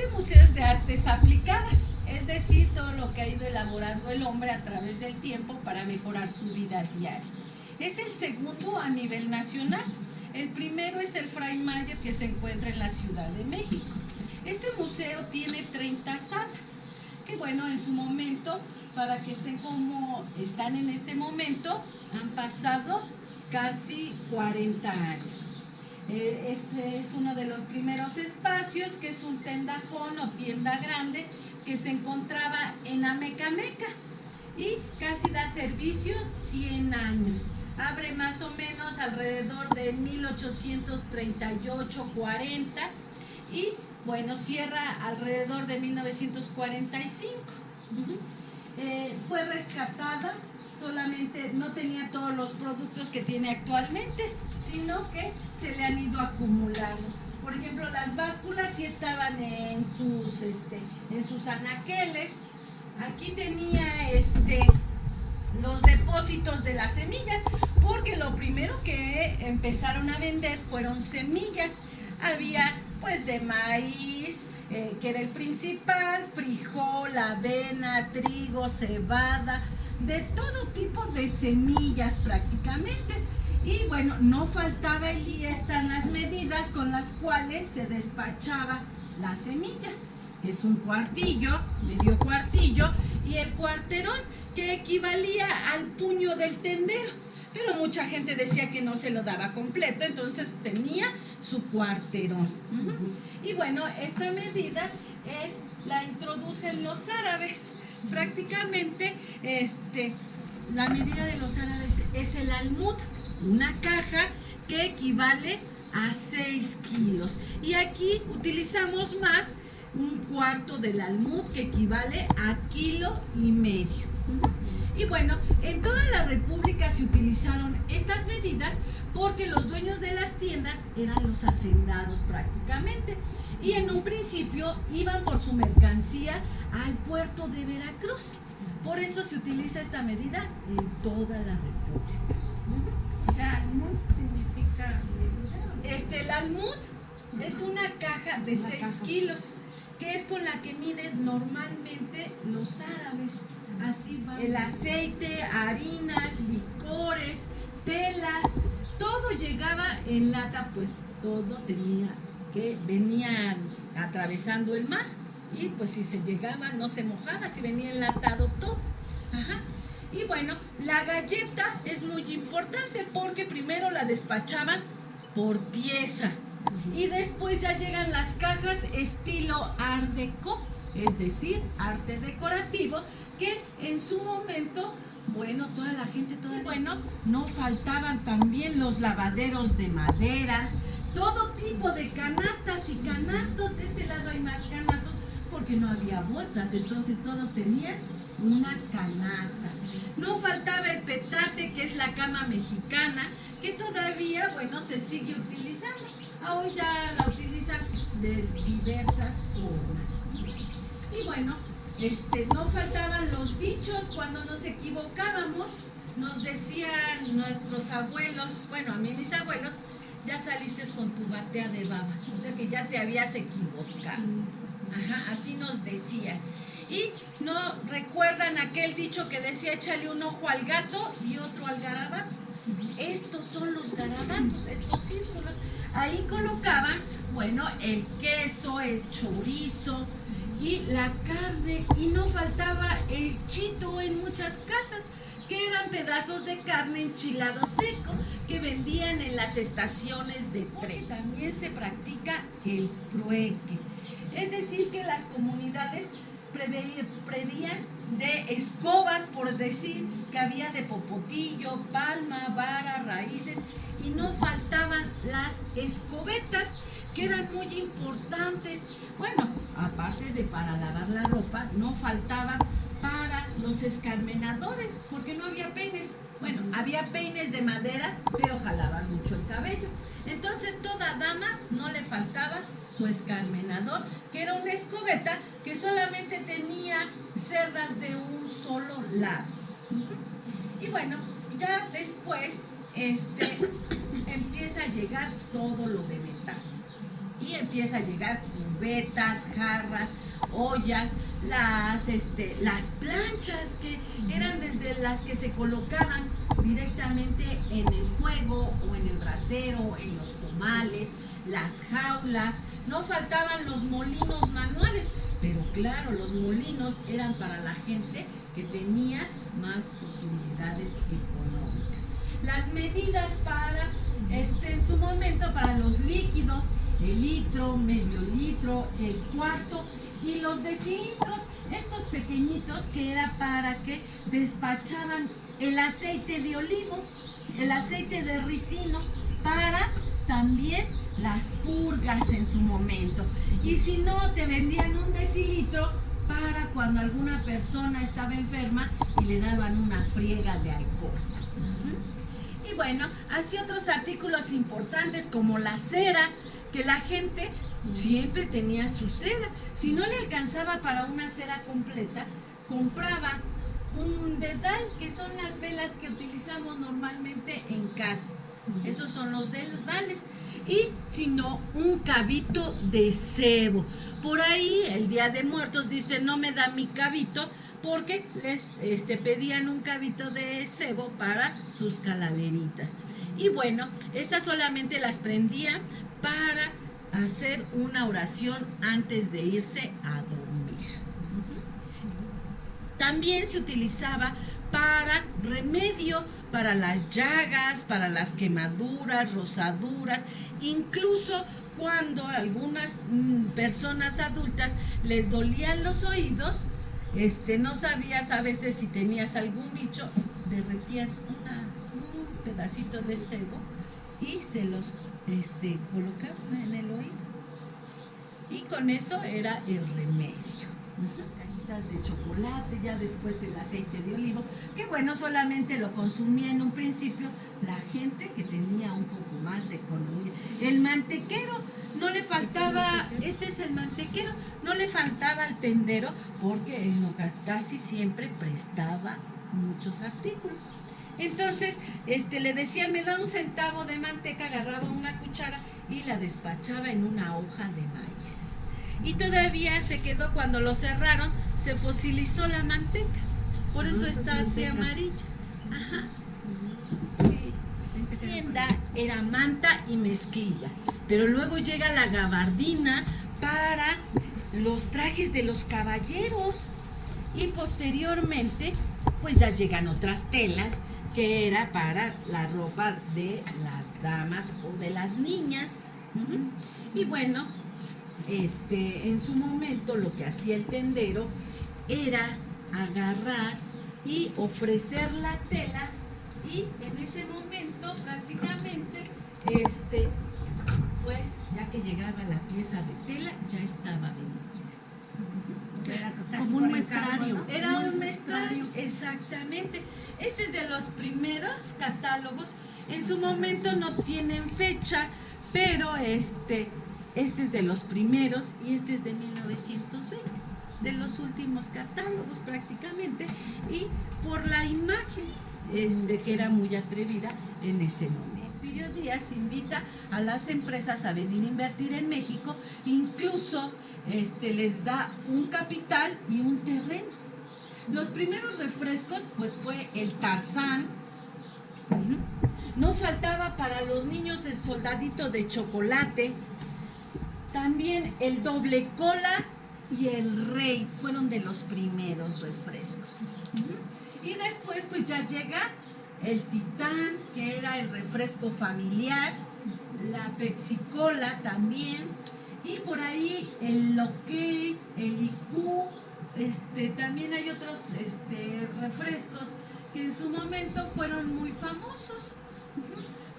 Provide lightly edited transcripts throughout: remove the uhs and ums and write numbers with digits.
Este museo es de artes aplicadas, es decir, todo lo que ha ido elaborando el hombre a través del tiempo para mejorar su vida diaria. Es el segundo a nivel nacional. El primero es el Fray Mayer, que se encuentra en la Ciudad de México. Este museo tiene 30 salas, que bueno, en su momento, para que estén como están en este momento, han pasado casi 40 años. Este es uno de los primeros espacios, que es un tendajón o tienda grande que se encontraba en Amecameca y casi da servicio 100 años. Abre más o menos alrededor de 1838-40 y bueno, cierra alrededor de 1945. Fue rescatada, solamente no tenía todos los productos que tiene actualmente, sino que se le han ido acumulando. Por ejemplo, las básculas sí estaban en sus anaqueles. Aquí tenía los depósitos de las semillas, porque lo primero que empezaron a vender fueron semillas. Había pues de maíz, que era el principal, frijol, avena, trigo, cebada, de todo tipo de semillas prácticamente. Y bueno, no faltaba y están las medidas con las cuales se despachaba la semilla. Es un cuartillo, medio cuartillo, y el cuarterón, que equivalía al puño del tendero. Pero mucha gente decía que no se lo daba completo, entonces tenía su cuarterón. Y bueno, esta medida la introducen los árabes. Prácticamente la medida de los árabes es el almud, una caja que equivale a 6 kilos. Y aquí utilizamos más un cuarto del almud, que equivale a 1,5 kilos. Y bueno, en toda la República se utilizaron estas medidas porque los dueños de las tiendas eran los hacendados prácticamente. Y en un principio iban por su mercancía al puerto de Veracruz. Por eso se utiliza esta medida en toda la República. ¿La almud significa medida? El almud es una caja de 6 kilos, que es con la que miden normalmente los árabes. Así va. El aceite, harinas, licores, telas, todo llegaba en lata, pues todo venía atravesando el mar. Y pues si se llegaba, no se mojaba, si venía enlatado todo. Y bueno, la galleta es muy importante porque primero la despachaban por pieza. Y después ya llegan las cajas estilo Art Deco, es decir, arte decorativo, que en su momento, bueno, toda la gente, no faltaban también los lavaderos de madera, todo tipo de canastas y canastos. De este lado hay más canastos porque no había bolsas, entonces todos tenían una canasta. No faltaba el petate, que es la cama mexicana, que todavía, bueno, se sigue utilizando. Hoy ya la utilizan de diversas formas. Y bueno, no faltaban los dichos cuando nos equivocábamos. Nos decían nuestros abuelos, bueno, a mí mis abuelos, ya saliste con tu batea de babas, o sea que ya te habías equivocado. Así nos decían. Y no recuerdan aquel dicho que decía: échale un ojo al gato y otro al garabato. Estos son los garabatos, estos círculos. Ahí colocaban, bueno, el queso, el chorizo y la carne, y no faltaba el chito en muchas casas, que eran pedazos de carne enchilado seco que vendían en las estaciones de tren. También se practica el trueque, es decir, que las comunidades prevían de escobas, por decir, que había de popotillo, palma, vara, raíces, y no faltaban las escobetas, que eran muy importantes. Bueno, aparte de para lavar la ropa, no faltaban para los escarmenadores, porque no había peines. Bueno, había peines de madera, pero jalaban mucho el cabello. Entonces, toda dama no le faltaba su escarmenador, que era una escobeta que solamente tenía cerdas de un solo lado. Y bueno, ya después empieza a llegar todo lo de metal. Y empieza a llegar cubetas, jarras, ollas, las planchas que eran desde las que se colocaban directamente en el fuego o en el brasero, en los comales, las jaulas. No faltaban los molinos manuales, pero claro, los molinos eran para la gente que tenía más posibilidades económicas. Las medidas para, en su momento, para los líquidos, el litro, medio litro, el cuarto y los decilitros, estos pequeñitos que era para que despachaban el aceite de olivo, el aceite de ricino, para también las purgas en su momento. Y si no, te vendían un decilitro para cuando alguna persona estaba enferma y le daban una friega de alcohol. Y bueno, así otros artículos importantes como la cera, que la gente siempre tenía su cera. Si no le alcanzaba para una cera completa, compraba un dedal, que son las velas que utilizamos normalmente en casa. Esos son los dedales. Y si no, un cabito de cebo. Por ahí, el Día de Muertos, dice, no me da mi cabito, porque les pedían un cabito de cebo para sus calaveritas. Y bueno, estas solamente las prendían para hacer una oración antes de irse a dormir. También se utilizaba para remedio, para las llagas, para las quemaduras, rosaduras, incluso cuando algunas personas adultas les dolían los oídos, no sabías a veces si tenías algún bicho, derretían un pedacito de cebo y se los colocaban en el oído. Y con eso era el remedio. Cajitas de chocolate, ya después el aceite de olivo, que bueno, solamente lo consumía en un principio la gente que tenía un poco más de economía. El mantequero, no le faltaba, este es el mantequero, no le faltaba al tendero, porque casi siempre prestaba muchos artículos. Entonces, le decían, me da un centavo de manteca, agarraba una cuchara y la despachaba en una hoja de maíz. Y todavía se quedó, cuando lo cerraron, se fosilizó la manteca. Por eso está así amarilla. Ajá. Sí. Tienda era manta y mezclilla. Pero luego llega la gabardina para los trajes de los caballeros. Y posteriormente, pues ya llegan otras telas, que era para la ropa de las damas o de las niñas. Y bueno, en su momento lo que hacía el tendero era agarrar y ofrecer la tela, y en ese momento prácticamente, pues ya que llegaba la pieza de tela, ya estaba vendida. Como un muestrario. Era un muestrario, exactamente. Este es de los primeros catálogos. En su momento no tienen fecha, pero este es de los primeros, y este es de 1920, de los últimos catálogos prácticamente, y por la imagen que era muy atrevida en ese momento. Porfirio Díaz invita a las empresas a venir a invertir en México, incluso les da un capital y un terreno. Los primeros refrescos, pues fue el Tarzán. No faltaba para los niños el soldadito de chocolate. También el doble cola y el Rey fueron de los primeros refrescos. Y después pues ya llega el Titán, que era el refresco familiar, la Pepsi Cola también, y por ahí el Loquet, el IQ. También hay otros refrescos que en su momento fueron muy famosos.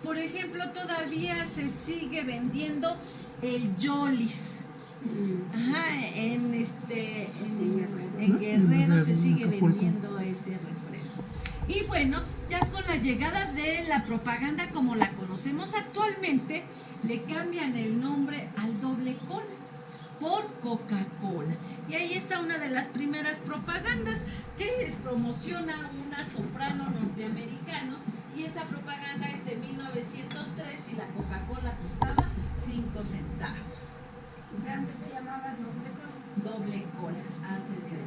Por ejemplo, todavía se sigue vendiendo el Yolis. Ajá, en Guerrero se sigue vendiendo ese refresco. Y bueno, ya con la llegada de la propaganda como la conocemos actualmente, le cambian el nombre al doble cola por Coca-Cola. Y ahí está una de las primeras propagandas, que les promociona una soprano norteamericano, y esa propaganda es de 1903 y la Coca-Cola costaba 5 centavos. O sea, antes se llamaba doble cola, antes de...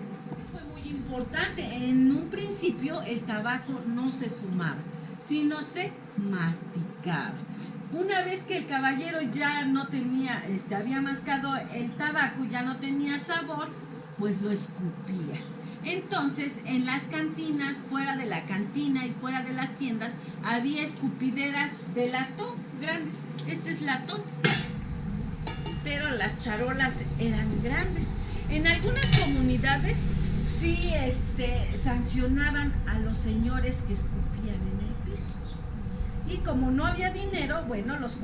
Fue muy importante. En un principio el tabaco no se fumaba, sino se masticaba. Una vez que el caballero ya no tenía, había mascado el tabaco, ya no tenía sabor, pues lo escupía. Entonces, en las cantinas, fuera de la cantina y fuera de las tiendas, había escupideras de latón grandes. Este es latón, pero las charolas eran grandes. En algunas comunidades sí sancionaban a los señores que escupían en el piso. Y como no había dinero, bueno, los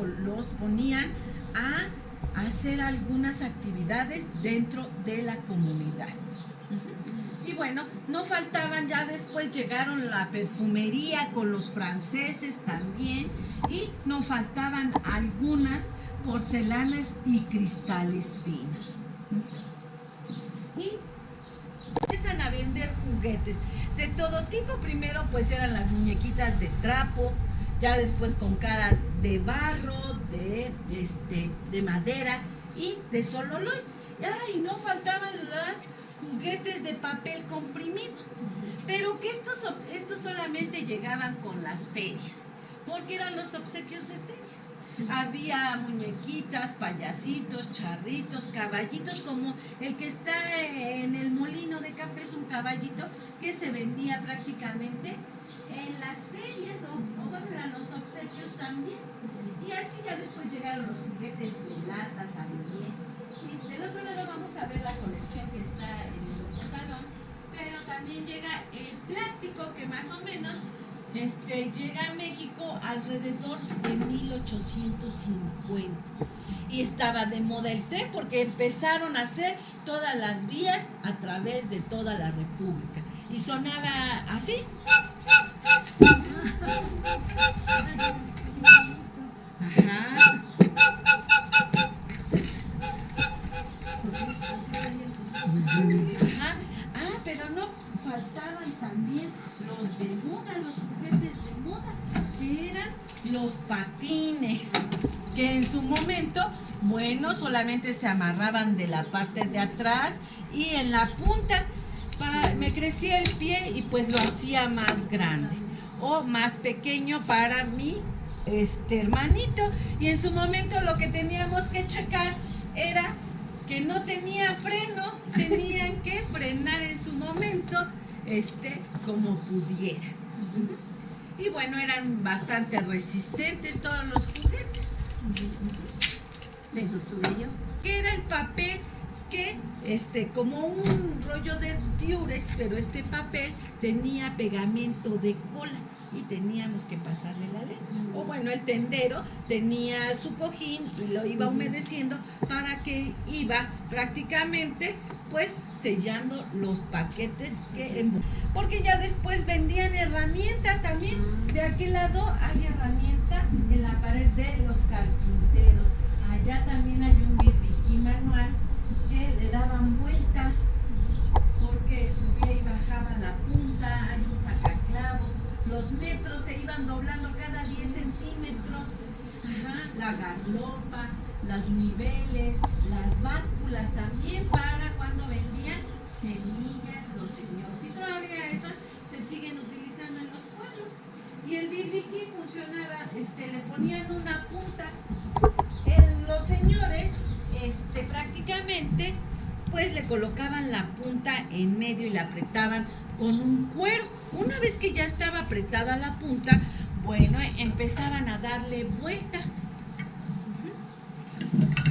ponían a hacer algunas actividades dentro de la comunidad. Y bueno, no faltaban, ya después llegaron la perfumería con los franceses también, y no faltaban algunas porcelanas y cristales finos. Y empiezan a vender juguetes de todo tipo. Primero pues eran las muñequitas de trapo, ya después con cara de barro, de madera y de sololoy. Y no faltaban los juguetes de papel comprimido, pero que estos solamente llegaban con las ferias, porque eran los obsequios de feria. Sí. Había muñequitas, payasitos, charritos, caballitos, como el que está en el molino de café, es un caballito que se vendía prácticamente en las ferias, o bueno, eran los obsequios también. Y así ya después llegaron los juguetes de lata también. Y del otro lado vamos a ver la colección que está en el otro salón, pero también llega el plástico, que más o menos llega a México alrededor de 1850. Y estaba de moda el tren porque empezaron a hacer todas las vías a través de toda la República. Y sonaba así. Ajá. Ajá. Pero no faltaban también los de moda, los juguetes de moda, que eran los patines, que en su momento, bueno, solamente se amarraban de la parte de atrás y en la punta me crecía el pie y pues lo hacía más grande o más pequeño para mi hermanito. Y en su momento lo que teníamos que checar era que no tenía freno, tenían que frenar en su momento, como pudiera. Y bueno, eran bastante resistentes todos los juguetes. De eso tuve yo. Que era el papel que, como un rollo de diurex, pero este papel tenía pegamento de cola y teníamos que pasarle la letra. O bueno, el tendero tenía su cojín y lo iba humedeciendo para que iba prácticamente pues sellando los paquetes porque ya después vendían herramienta también. De aquel lado había herramienta en la pared de los carpinteros. Allá también hay un birbiquí manual que le daban vuelta porque subía y bajaba la punta. Hay un sacaclavos. Los metros se iban doblando cada 10 centímetros. Ajá, la garlopa, los niveles, las básculas también para cuando vendían semillas los señores. Y todavía esas se siguen utilizando en los pueblos. Y el birbiquí funcionaba, le ponían una punta. Los señores, prácticamente, pues le colocaban la punta en medio y la apretaban con un cuero. Una vez que ya estaba apretada la punta, bueno, empezaban a darle vuelta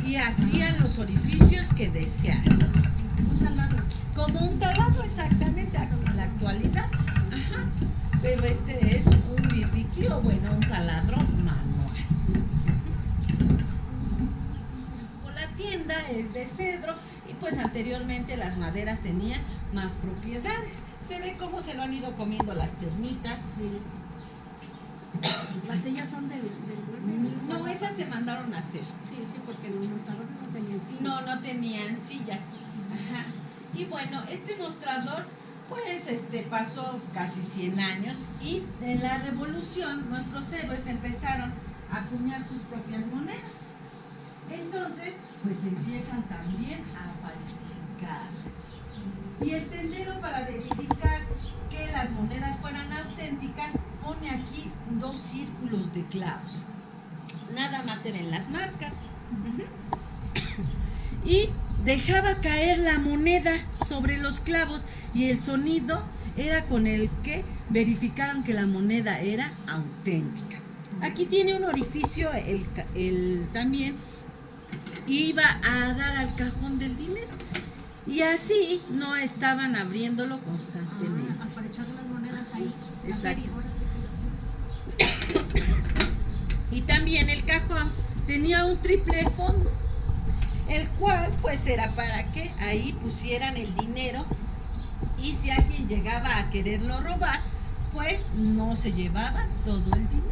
y hacían los orificios que desearan. Un taladro. Como un taladro, exactamente, en la actualidad. Ajá. Pero este es un birbiquí, o bueno, un taladro manual. La tienda es de cedro y pues anteriormente las maderas tenían más propiedades. Se ve cómo se lo han ido comiendo las termitas. Sí. Las sillas son del No, esas se mandaron a hacer. Sí, porque los mostradores no tenían sillas. No tenían sillas. Ajá. Y bueno, este mostrador pues pasó casi 100 años y en la revolución nuestros héroes empezaron a acuñar sus propias monedas. Entonces pues empiezan también a falsificarlas. Y el tendero, para verificar que las monedas fueran auténticas, pone aquí 2 círculos de clavos. Nada más se ven las marcas. Y dejaba caer la moneda sobre los clavos y el sonido era con el que verificaron que la moneda era auténtica. Aquí tiene un orificio, también iba a dar al cajón del dinero. Y así no estaban abriéndolo constantemente. Para echar las monedas ahí. Exacto. Y también el cajón tenía un triple fondo, el cual pues era para que ahí pusieran el dinero, y si alguien llegaba a quererlo robar, pues no se llevaba todo el dinero.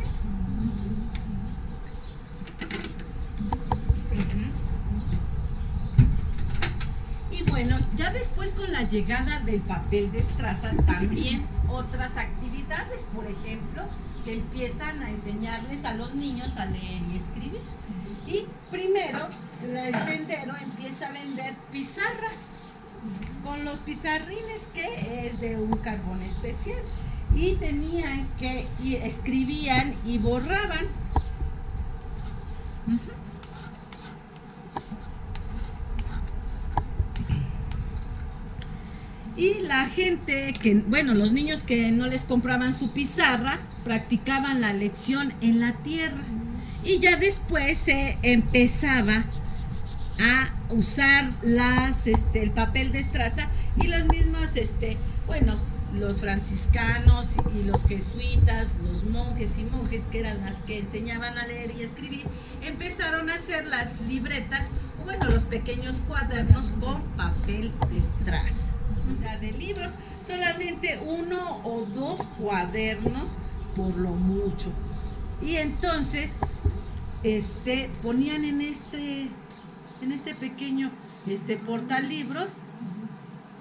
Y bueno, ya después, con la llegada del papel de estraza, también otras actividades, por ejemplo, que empiezan a enseñarles a los niños a leer y escribir. Y primero el tendero empieza a vender pizarras con los pizarrines, que es de un carbón especial, y tenían que, y escribían y borraban. Y la gente que, bueno, los niños que no les compraban su pizarra, practicaban la lección en la tierra. Y ya después se empezaba a usar el papel de estraza, y las mismas, los franciscanos y los jesuitas, los monjes y monjes, que eran las que enseñaban a leer y escribir, empezaron a hacer las libretas, o bueno, los pequeños cuadernos con papel de estraza. De libros, solamente 1 o 2 cuadernos por lo mucho. Y entonces ponían en este pequeño portalibros,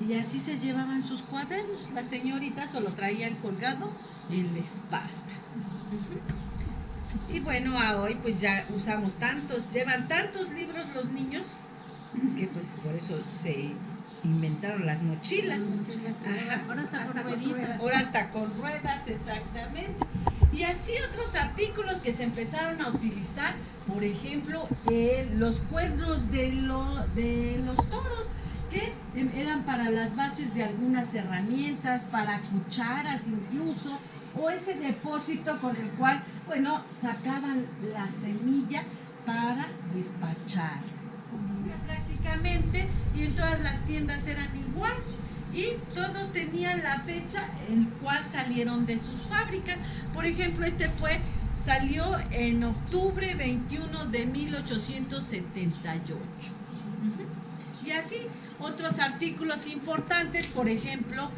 y así se llevaban sus cuadernos. Las señoritas solo traían colgado en la espalda. Y bueno, a hoy pues ya usamos llevan tantos libros los niños, que pues por eso se inventaron las mochilas. Ahora está con rueditas. Ahora está con ruedas, exactamente. Y así otros artículos que se empezaron a utilizar, por ejemplo, los cuernos de los toros, que eran para las bases de algunas herramientas, para cucharas incluso, o ese depósito con el cual, bueno, sacaban la semilla para despachar. Prácticamente, y en todas las tiendas eran igual, y todos tenían la fecha en cual salieron de sus fábricas. Por ejemplo, salió en octubre 21 de 1878. Y así otros artículos importantes, por ejemplo,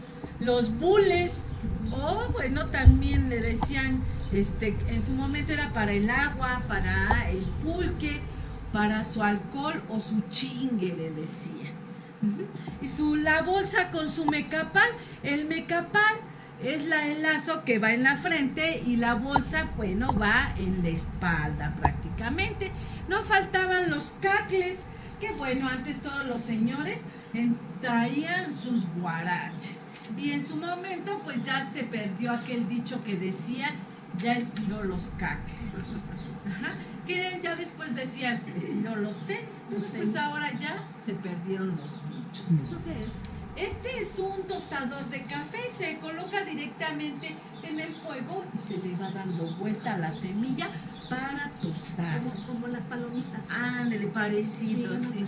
los bules, o bueno, también le decían, en su momento era para el agua, para el pulque, para su alcohol o su chingue, le decía. Y la bolsa con su mecapal. El mecapal es el lazo que va en la frente, y la bolsa, bueno, va en la espalda prácticamente. No faltaban los cacles, que bueno, antes todos los señores traían sus guaraches. Y en su momento pues ya se perdió aquel dicho que decía, ya estiró los cacles. Que ya después decían, estiró los tenis, pues ahora ya se perdieron los dichos. ¿Eso qué es? Este es un tostador de café, se coloca directamente en el fuego y se le va dando vuelta a la semilla para tostar. Como las palomitas. Ándale, parecido, sí.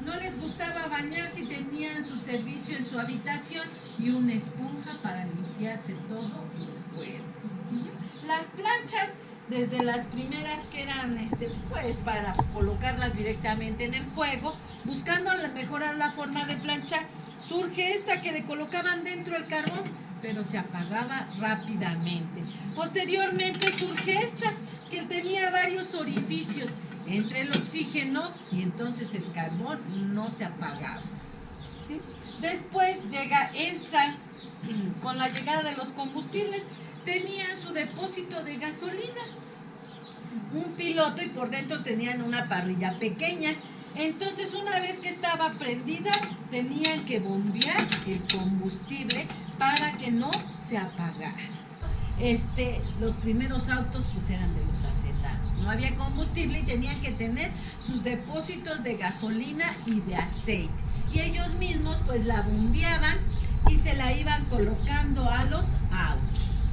No, No les gustaba bañarse, y tenían su servicio en su habitación y una esponja para limpiarse todo el cuerpo. Las planchas, desde las primeras que eran pues para colocarlas directamente en el fuego, buscando mejorar la forma de planchar, surge esta que le colocaban dentro el carbón, pero se apagaba rápidamente. Posteriormente surge esta, que tenía varios orificios entre el oxígeno, y entonces el carbón no se apagaba, ¿sí? Después llega esta, con la llegada de los combustibles, tenía su depósito de gasolina. un piloto y por dentro tenían una parrilla pequeña. Entonces, una vez que estaba prendida, tenían que bombear el combustible para que no se apagara. Los primeros autos pues eran de los hacendados. No había combustible y tenían que tener sus depósitos de gasolina y de aceite. Y ellos mismos pues la bombeaban y se la iban colocando a los autos.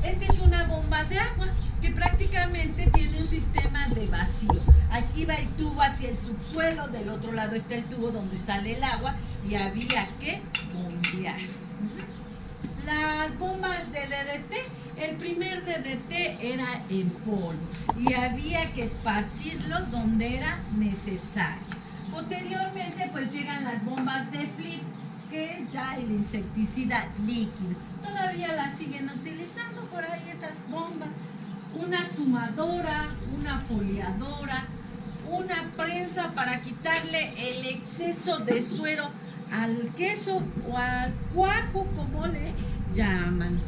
Esta es una bomba de agua que prácticamente tiene un sistema de vacío. Aquí va el tubo hacia el subsuelo, del otro lado está el tubo donde sale el agua y había que bombear. Las bombas de DDT, el primer DDT era en polvo y había que esparcirlo donde era necesario. Posteriormente pues llegan las bombas de flip, que ya el insecticida líquido. Todavía las siguen utilizando por ahí esas bombas. Una sumadora, una foliadora, una prensa para quitarle el exceso de suero al queso o al cuajo, como le llaman.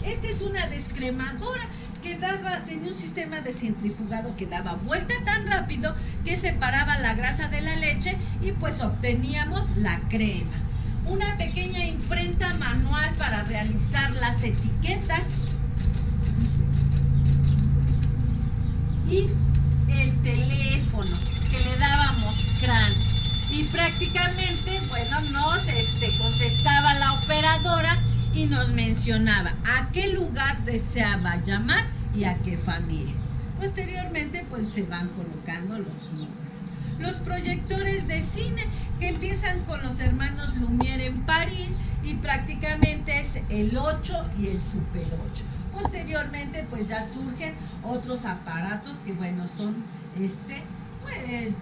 Esta es una descremadora que tenía un sistema de centrifugado que daba vuelta tan rápido que separaba la grasa de la leche y pues obteníamos la crema. Una pequeña imprenta manual para realizar las etiquetas. Y el teléfono que le dábamos crán. Y prácticamente, bueno, nos contestaba la operadora y nos mencionaba a qué lugar deseaba llamar y a qué familia. Posteriormente, pues se van colocando los números. Los proyectores de cine que empiezan con los hermanos Lumière en París y prácticamente es el 8 y el Super 8. Posteriormente, pues ya surgen otros aparatos que, bueno, son pues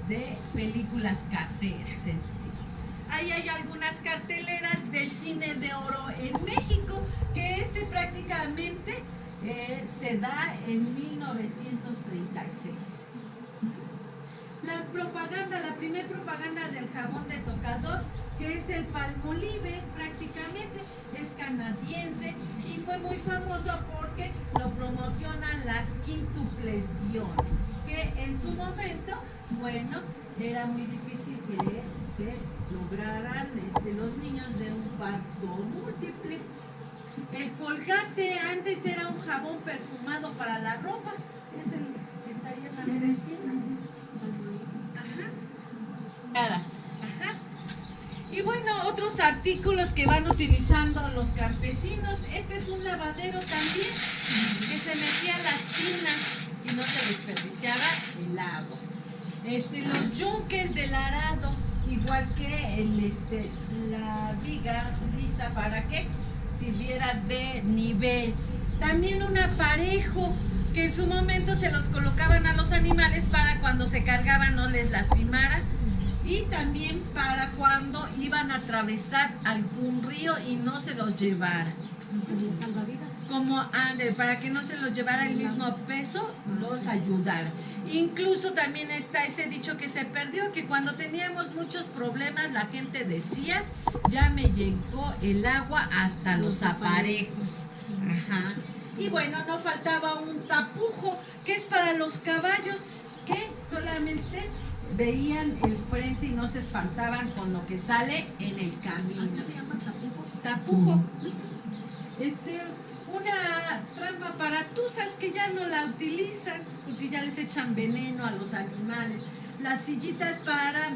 de películas caseras en sí. Ahí hay algunas carteleras del cine de oro en México, que prácticamente se da en 1936. La primera propaganda del jabón de tocador, que es el Palmolive, prácticamente es canadiense y fue muy famoso porque lo promocionan las quíntuples Dion, que en su momento, bueno, era muy difícil que se lograran los niños de un parto múltiple. El Colgate antes era un jabón perfumado para la ropa, es el que está ahí en la mera esquina. Ajá. Y bueno, otros artículos que van utilizando los campesinos. Este es un lavadero también que se metía a las tinas y no se desperdiciaba el agua. Los yunques del arado, igual que la viga lisa para que sirviera de nivel. También un aparejo que en su momento se los colocaban a los animales para cuando se cargaban no les lastimara. Y también para cuando iban a atravesar algún río y no se los llevara. Como salvavidas. Para que no se los llevara el mismo peso, los ayudara. Incluso también está ese dicho que se perdió, que cuando teníamos muchos problemas la gente decía, ya me llegó el agua hasta los aparejos. Ajá. Y bueno, no faltaba un tapujo, que es para los caballos, que solamente veían el frente y no se espantaban con lo que sale en el camino. ¿Así se llama tapujo? Tapujo. Una trampa para tuzas que ya no la utilizan porque ya les echan veneno a los animales. Las sillitas para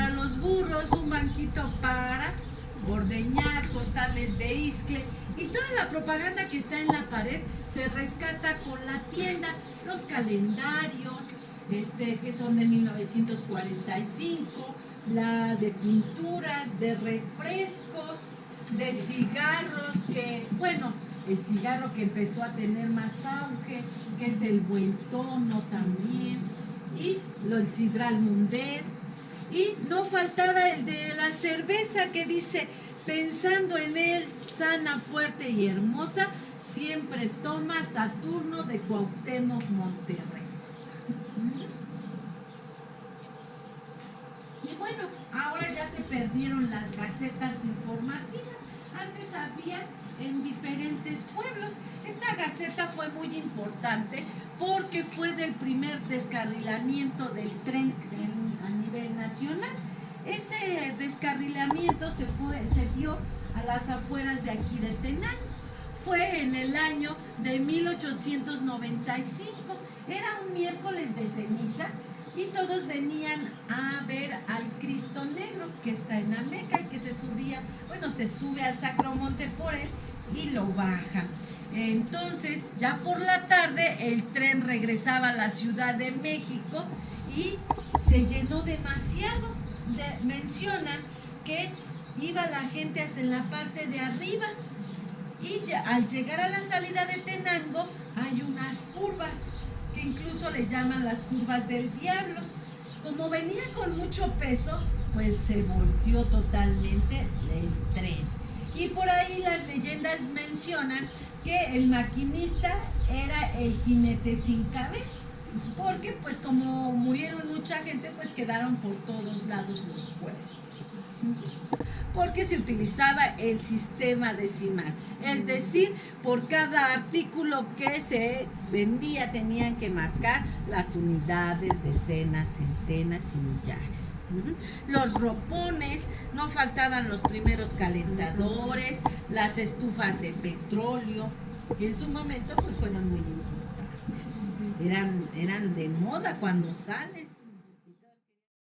los burros, un banquito para ordeñar, costales de iscle. Y toda la propaganda que está en la pared se rescata con la tienda, los calendarios, que son de 1945, la de pinturas, de refrescos, de cigarros, que, bueno, el cigarro que empezó a tener más auge, que es el Buen Tono también, y el Sidral Mundet, y no faltaba el de la cerveza que dice, pensando en él, sana, fuerte y hermosa, siempre toma Saturno de Cuauhtémoc, Monterrey. Y bueno, ahora ya se perdieron las gacetas informativas, antes había en diferentes pueblos. Esta gaceta fue muy importante porque fue del primer descarrilamiento del tren a nivel nacional. Ese descarrilamiento se dio a las afueras de aquí de Tenango. Fue en el año de 1895. Era un miércoles de ceniza y todos venían a ver al Cristo Negro que está en Ameca y que se sube al Sacromonte por él y lo baja. Entonces, ya por la tarde, el tren regresaba a la Ciudad de México y se llenó demasiado. Mencionan que iba la gente hasta en la parte de arriba y ya, al llegar a la salida de Tenango hay unas curvas que incluso le llaman las curvas del diablo. Como venía con mucho peso, pues se volteó totalmente el tren. Y por ahí las leyendas mencionan que el maquinista era el jinete sin cabeza, porque pues como murieron mucha gente, pues quedaron por todos lados los cuerpos. Porque se utilizaba el sistema decimal, es decir, por cada artículo que se vendía tenían que marcar las unidades, decenas, centenas y millares. Los ropones, no faltaban los primeros calentadores, las estufas de petróleo, que en su momento pues fueron muy importantes. Eran de moda cuando salen.